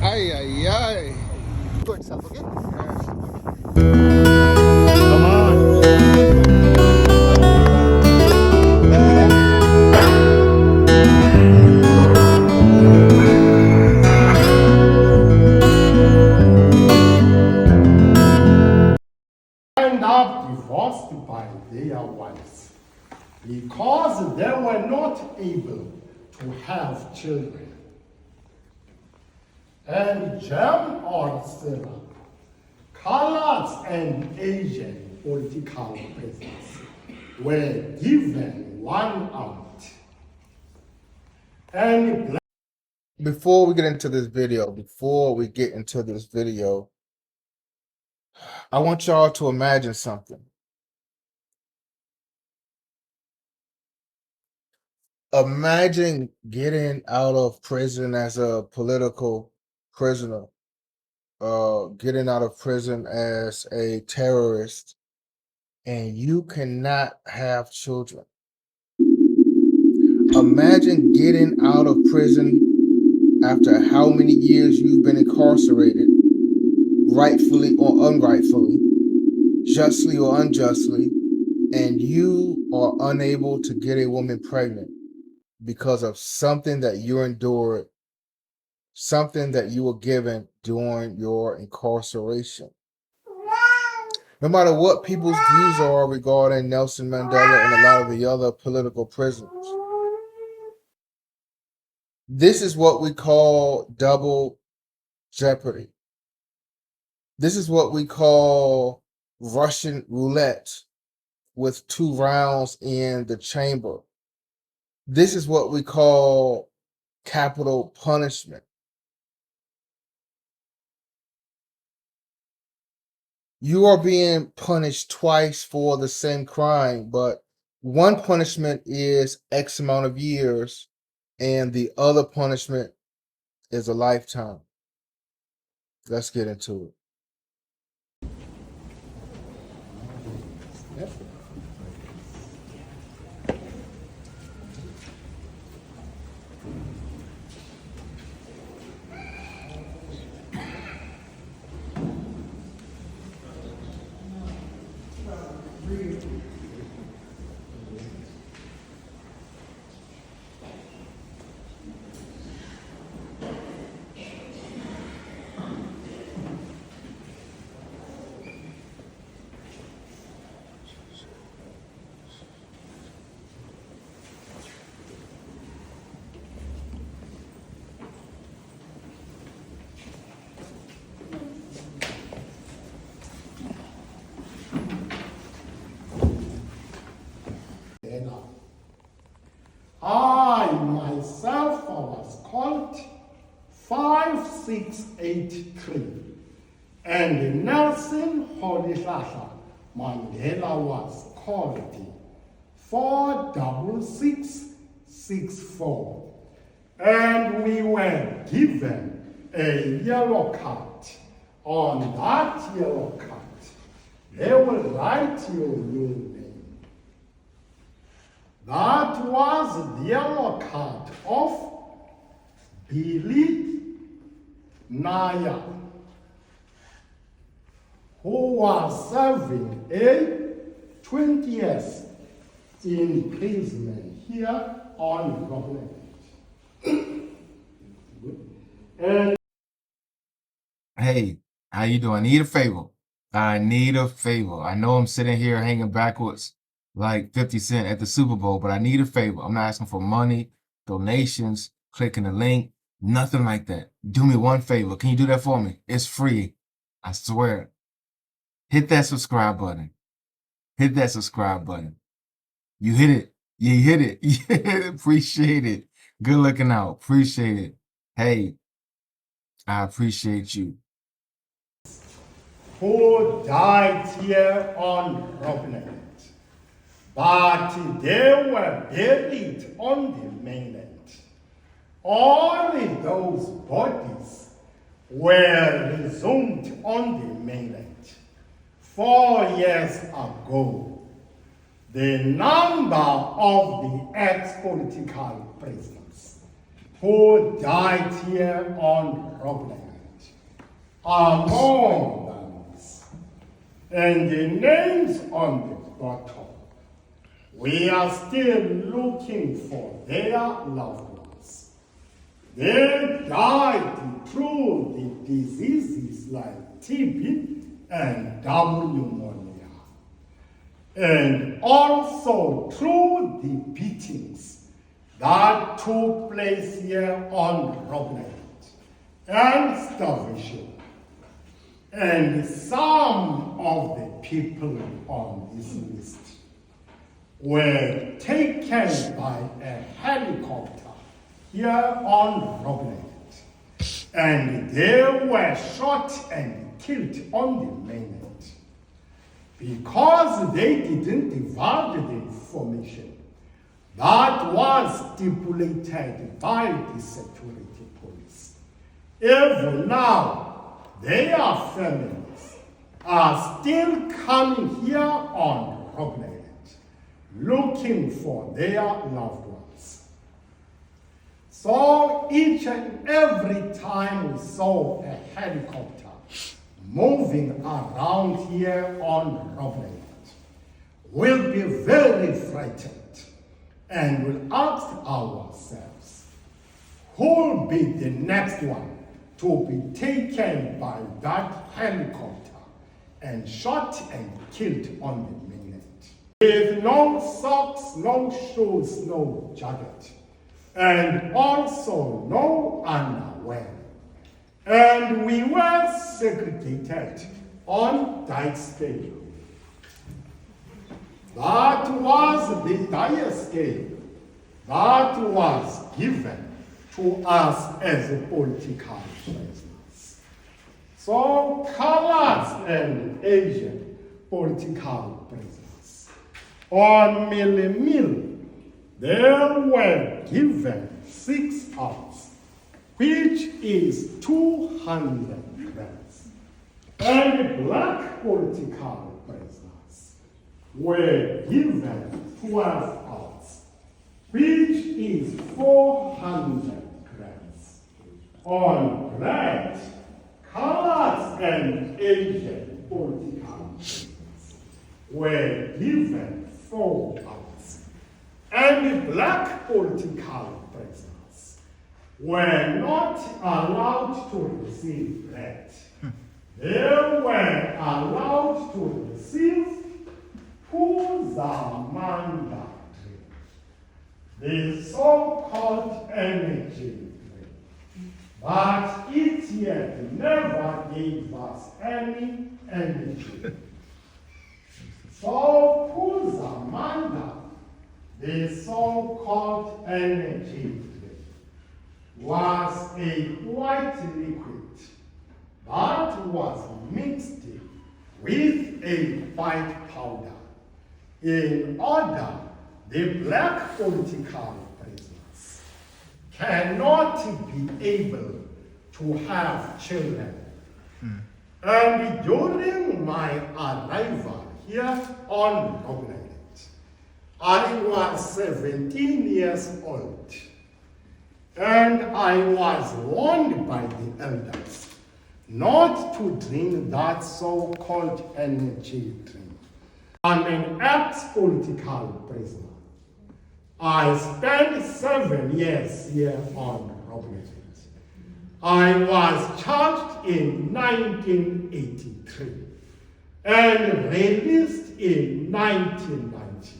Ay, ay, ay. Go itself, okay? Come on. End up divorced by their wives because they were not able to have children. And Gem or Sarah, colors and Asian political prisoners were given one out. And Before we get into this video, I want y'all to imagine something. Imagine getting out of prison as a political prisoner, getting out of prison as a terrorist, and you cannot have children. Imagine getting out of prison after how many years you've been incarcerated, rightfully or unrightfully, justly or unjustly, and you are unable to get a woman pregnant because of something that you endured, something that you were given during your incarceration. No matter what people's views are regarding Nelson Mandela and a lot of the other political prisoners, this is what we call double jeopardy. This is what we call Russian roulette with 2 rounds in the chamber. This is what we call capital punishment. You are being punished twice for the same crime, but one punishment is X amount of years, and the other punishment is a lifetime. Let's get into it. I myself was called 5683, and Nelson Mandela was called 46664, and we were given a yellow card. On that yellow card, they will write your new name. That was the yellow card of Billy Naya, who was serving a 20 years imprisonment here on Robin. And Hey, how you doing? I need a favor. I need a favor. I know I'm sitting here hanging backwards like 50 Cent at the Super Bowl, but I need a favor. I'm not asking for money, donations, clicking the link, nothing like that. Do me one favor. Can you do that for me? It's free. I swear. Hit that subscribe button. Hit that subscribe button. You hit it. You hit it. You hit it. Appreciate it. Good looking out. Appreciate it. Hey, I appreciate you. who died here on Robin, but they were buried on the mainland. Only those bodies were resumed on the mainland 4 years ago. The number of the ex-political prisoners who died here on Robin among these, and the names on the bottom. We are still looking for their loved ones. They died through the diseases like TB and double pneumonia, and also through the beatings that took place here on Robben and starvation. And some of the people on this list were taken by a helicopter here on Robben, and they were shot and killed on the mainland because they didn't divulge the information that was stipulated by the security police. Even now, their families are still coming here on Robben looking for their loved ones. So each and every time we saw a helicopter moving around here on Robben, we'll be very frightened and we'll ask ourselves, who will be the next one to be taken by that helicopter and shot and killed on the mainland? With no socks, no shoes, no jacket, and also no underwear. And we were segregated on diet scale. That was the diet scale that was given to us as political prisoners. So colored and Asian political prisoners. On Mill, they were given 6 ounces, which is 200 grams. And black political prisoners were given 12 ounces, which is 400 grams. On red, colored and Asian political prisoners were given 4 ounces. And black political prisoners were not allowed to receive bread. They were allowed to receive Puzamanda drink, the so-called energy drink. But it yet never gave us any energy. So Puzamanda, the so-called energy drink, was a white liquid that was mixed with a white powder in order the black political prisoners cannot be able to have children. And during my arrival here on Robben, I was 17 years old, and I was warned by the elders not to drink that so-called energy drink. I'm an ex-political prisoner. I spent 7 years here on Robben. I was charged in 1983 and released in 1990.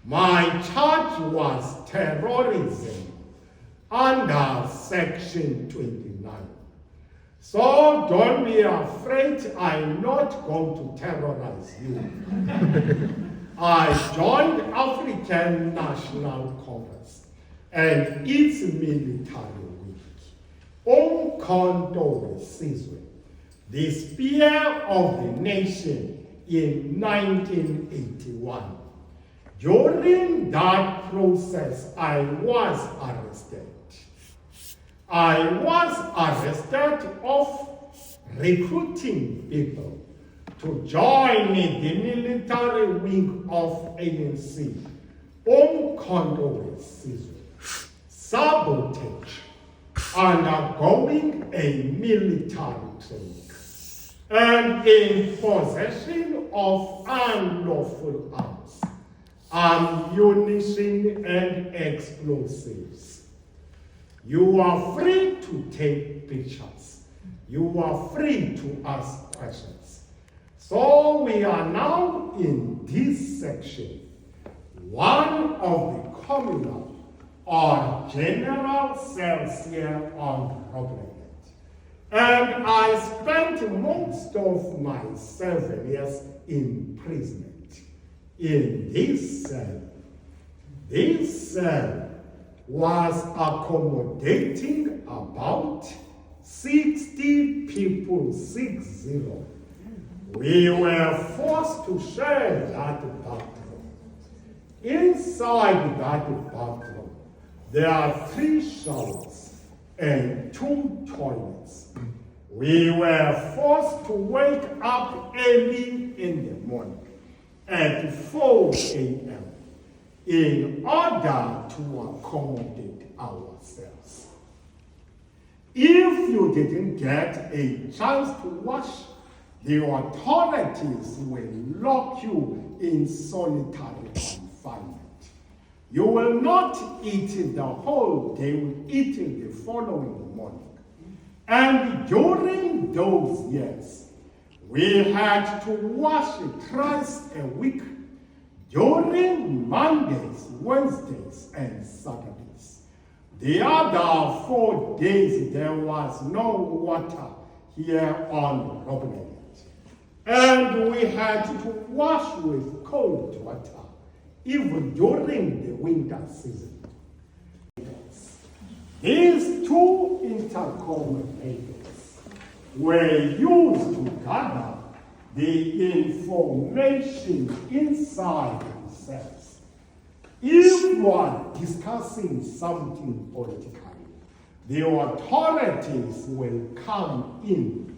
My charge was terrorism under Section 29. So don't be afraid, I'm not going to terrorize you. I joined African National Congress and its military wing, Umkhonto weSizwe, the spear of the nation in 1981. During that process, I was arrested. I was arrested of recruiting people to join the military wing of ANC, Umkhonto weSizwe, sabotage, undergoing a military training, and in possession of unlawful arms, ammunition, and explosives. You are free to take pictures. You are free to ask questions. So we are now in this section, one of the communal or general cells here on Robben Island. And I spent most of my 7 years imprisonment in this cell. This cell was accommodating about 60 people, 60. We were forced to share that bathroom. Inside that bathroom, there are 3 showers and 2 toilets. We were forced to wake up early in the morning at 4 a.m. in order to accommodate ourselves. If you didn't get a chance to wash, the authorities will lock you in solitary confinement. You will not eat the whole day, you will eat the following morning. And during those years, we had to wash thrice a week during Mondays, Wednesdays, and Saturdays. The other 4 days, there was no water here on Robben Island. And we had to wash with cold water, even during the winter season. These 2 intercommunicators were used to gather the information inside themselves. If you are discussing something politically, the authorities will come in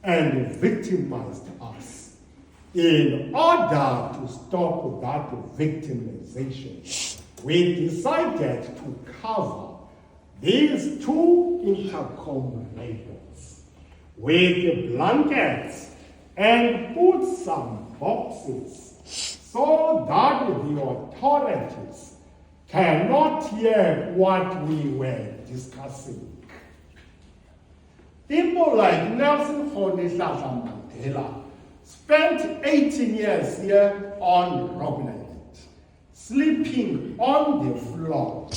and victimize us. In order to stop that victimization, we decided to cover these 2 intercommunicators with blankets and put some boxes so that the authorities cannot hear what we were discussing. People like Nelson Mandela spent 18 years here on Robben Island, sleeping on the floor,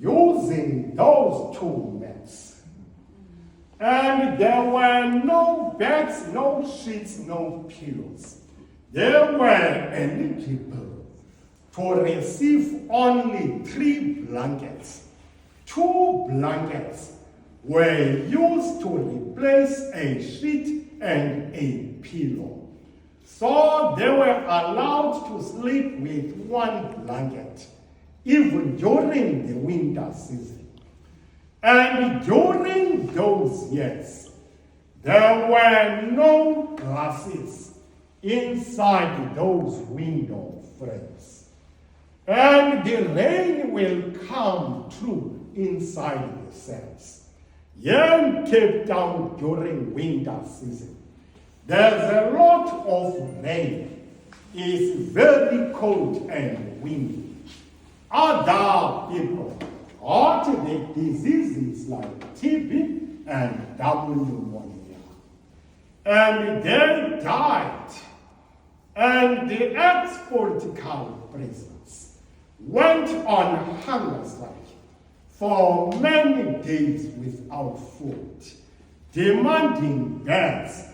using those 2 mats. And there were no beds, no sheets, no pillows. They were eligible to receive only 3 blankets. 2 blankets were used to replace a sheet and a pillow. So they were allowed to sleep with 1 blanket, even during the winter season. And during those years, there were no glasses inside those window frames. And the rain will come through inside the cells. Here in Cape Town during winter season, there's a lot of rain. It's very cold and windy. Other people got the diseases like TB and double pneumonia. And they died. And the ex-political prisoners went on hunger strike for many days without food, demanding beds,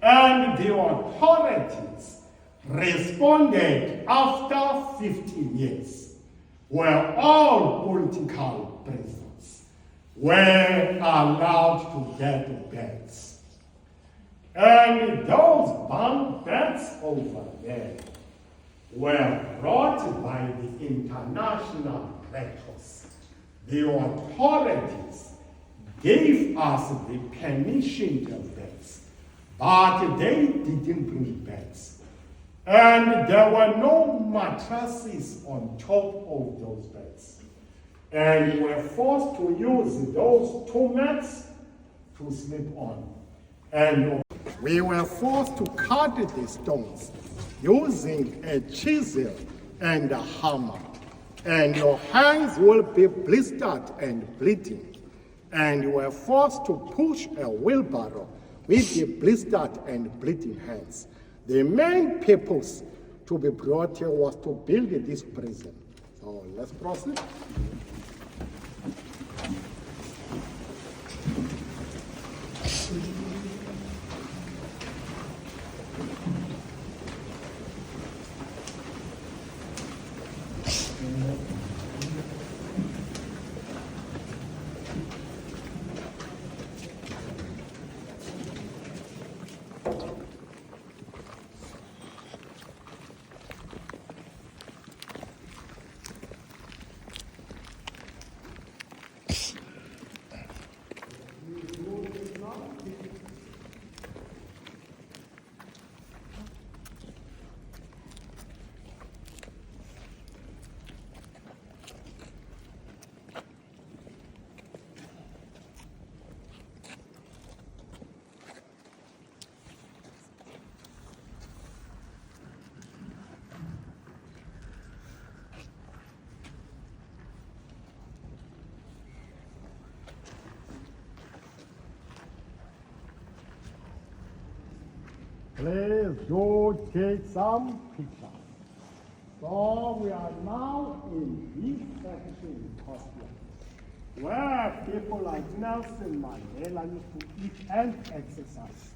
and the authorities responded after 50 years, where all political prisoners were allowed to get beds. And those bunk beds over there were brought by the International Red Cross. The authorities gave us the permission to beds, but they didn't bring beds. And there were no mattresses on top of those beds. and were forced to use those two mats to sleep on. And we were forced to cut the stones using a chisel and a hammer. And your hands will be blistered and bleeding. And you were forced to push a wheelbarrow with the blistered and bleeding hands. The main purpose to be brought here was to build this prison. So let's proceed. Please do take some pictures. So we are now in this section of here, where people like Nelson Mandela used to eat and exercise.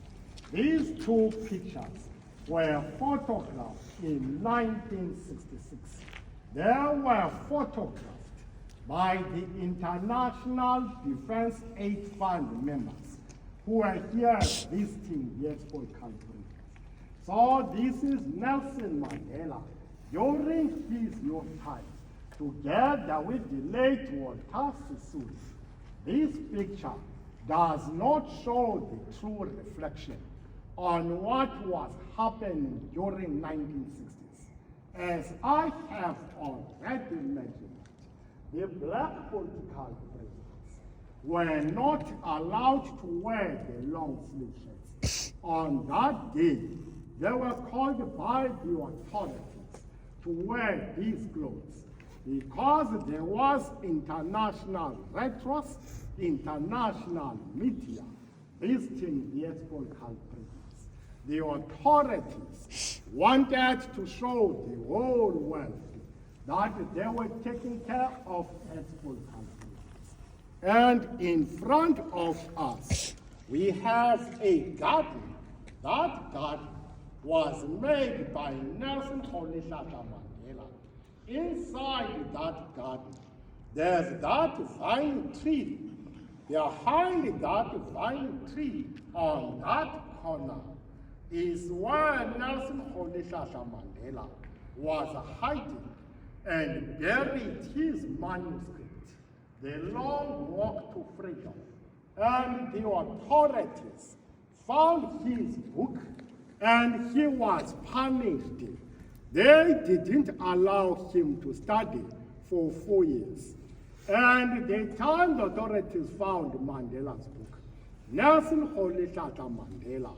These two pictures were photographed in 1966. They were photographed by the International Defense Aid Fund members who are here visiting the Expo country. So this is Nelson Mandela during his youth time, together with the late Walter Sisulu. This picture does not show the true reflection on what was happening during 1960s. As I have already mentioned, the black political prisoners were not allowed to wear the long sleeve shirts. On that day, they were called by the authorities to wear these clothes because there was international Red Cross, international media visiting the exploited prisoners. The authorities wanted to show the whole world that they were taking care of exploited prisoners. And in front of us, we have a garden. That garden was made by Nelson Mandela. Inside that garden, there's that vine tree. Behind that vine tree, on that corner, is where Nelson Mandela was hiding and buried his manuscript, The Long Walk to Freedom. And the authorities found his book, and he was punished. They didn't allow him to study for 4 years. And the time the authorities found Mandela's book, Nelson Mandela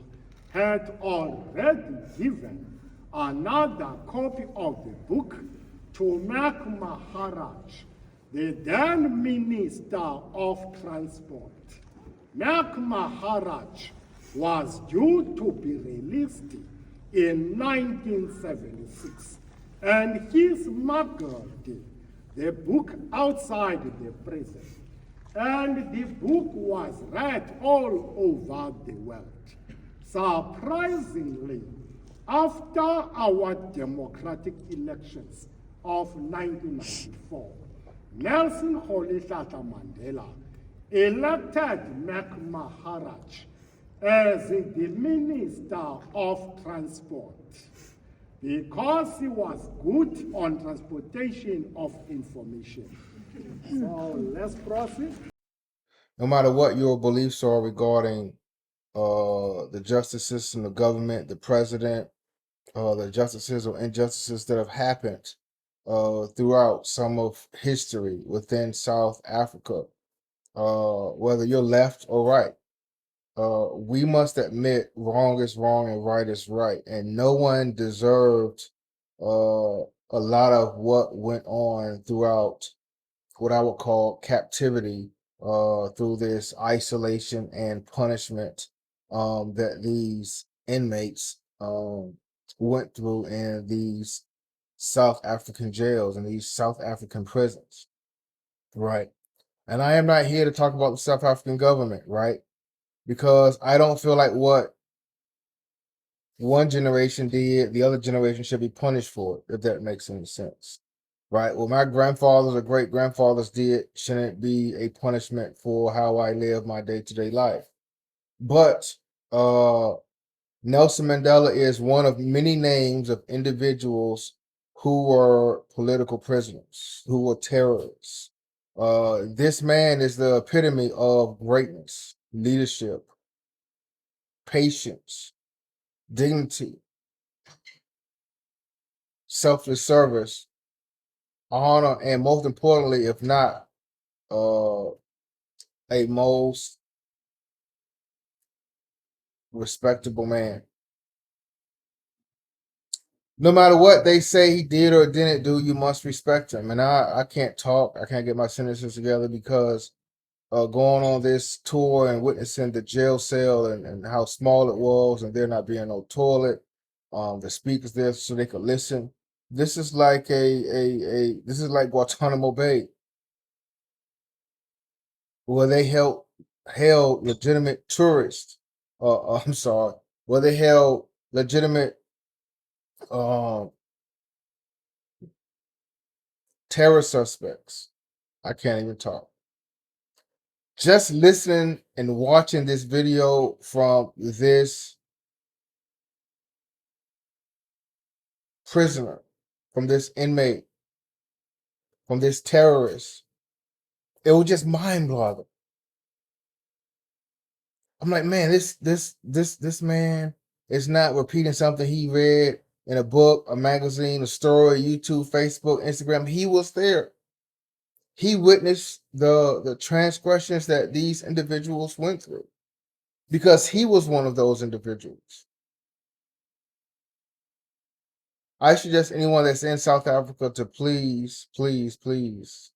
had already given another copy of the book to Mac Maharaj, the then Minister of Transport. Mac Maharaj was due to be released in 1976, and he smuggled the book outside the prison, and the book was read all over the world. Surprisingly, after our democratic elections of 1994, Nelson Mandela elected Mac Maharaj as the Minister of Transport because he was good on transportation of information. So let's proceed. No matter what your beliefs are regarding the justice system, the government, the president, the justices or injustices that have happened throughout some of history within South Africa, whether you're left or right. We must admit wrong is wrong and right is right, and no one deserved a lot of what went on throughout what I would call captivity, through this isolation and punishment that these inmates went through in these South African jails and these South African prisons, right? And I am not here to talk about the South African government, right? Because I don't feel like what one generation did, the other generation should be punished for it, if that makes any sense. Right? What my grandfathers or great grandfathers did shouldn't be a punishment for how I live my day-to-day life. But Nelson Mandela is one of many names of individuals who were political prisoners, who were terrorists. This man is the epitome of greatness, leadership, patience, dignity, selfless service, honor, and most importantly, if not a most respectable man. No matter what they say he did or didn't do, you must respect him. And I can't talk. I can't get my sentences together because going on this tour and witnessing the jail cell and how small it was, and there not being no toilet, the speakers there so they could listen. This is like this is like Guantanamo Bay, where they held legitimate tourists. I'm sorry, where they held legitimate um terror suspects. I can't even talk. Just listening and watching this video from this prisoner, from this inmate, from this terrorist, it was just mind blowing. I'm like, man, this man is not repeating something he read in a book, a magazine, a story, YouTube, Facebook, Instagram. He was there. He witnessed the transgressions that these individuals went through because he was one of those individuals. I suggest anyone that's in South Africa to please, please, please,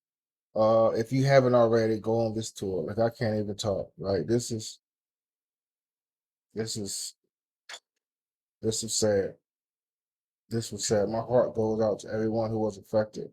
if you haven't already, go on this tour. Like I can't even talk. Right? This is this is sad. This was sad. My heart goes out to everyone who was affected.